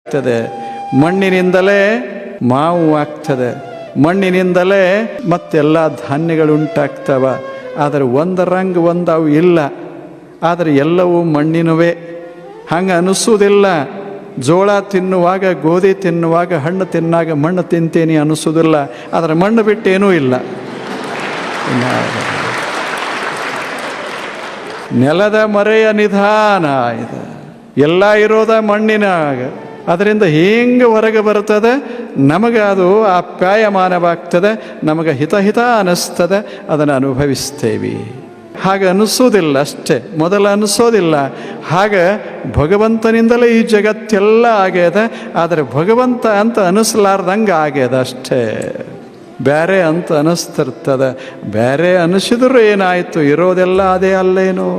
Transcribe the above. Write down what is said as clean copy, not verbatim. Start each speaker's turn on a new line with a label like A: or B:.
A: ಆಗ್ತದೆ, ಮಣ್ಣಿನಿಂದಲೇ ಮಾವು ಆಗ್ತದೆ, ಮಣ್ಣಿನಿಂದಲೇ ಮತ್ತೆಲ್ಲ ಧಾನ್ಯಗಳು ಉಂಟಾಗ್ತವ. ಆದರೆ ಒಂದರಂಗೆ ಒಂದವು ಇಲ್ಲ, ಆದರೆ ಎಲ್ಲವೂ ಮಣ್ಣಿನವೇ. ಹಂಗೆ ಅನಿಸೋದಿಲ್ಲ. ಜೋಳ ತಿನ್ನುವಾಗ, ಗೋಧಿ ತಿನ್ನುವಾಗ, ಹಣ್ಣು ತಿನ್ನಾಗ ಮಣ್ಣು ತಿಂತೇನೆ ಅನಿಸೋದಿಲ್ಲ. ಆದರೆ ಮಣ್ಣು ಬಿಟ್ಟೇನೂ ಇಲ್ಲ. ನೆಲದ ಮರೆಯ ನಿಧಾನ ಇದು. ಎಲ್ಲ ಇರೋದ ಮಣ್ಣಿನಾಗ. ಅದರಿಂದ ಹೆಂಗೆ ಹೊರಗೆ ಬರ್ತದೆ, ನಮಗೆ ಅದು ಆಪ್ಯಾಯಮಾನವಾಗ್ತದೆ, ನಮಗೆ ಹಿತ ಅನ್ನಿಸ್ತದೆ, ಅದನ್ನು ಅನುಭವಿಸ್ತೇವೆ. ಹಾಗೆ ಅನಿಸೋದಿಲ್ಲ ಅಷ್ಟೇ, ಮೊದಲು ಅನಿಸೋದಿಲ್ಲ. ಹಾಗೆ ಭಗವಂತನಿಂದಲೇ ಈ ಜಗತ್ತೆಲ್ಲ ಆಗ್ಯದ. ಆದರೆ ಭಗವಂತ ಅಂತ ಅನಿಸ್ಲಾರ್ದಂಗೆ ಆಗ್ಯದ ಅಷ್ಟೇ. ಬೇರೆ ಅಂತ ಅನಿಸ್ತಿರ್ತದೆ. ಬೇರೆ ಅನಿಸಿದ್ರು ಏನಾಯಿತು, ಇರೋದೆಲ್ಲ ಅದೇ ಅಲ್ಲೇನು.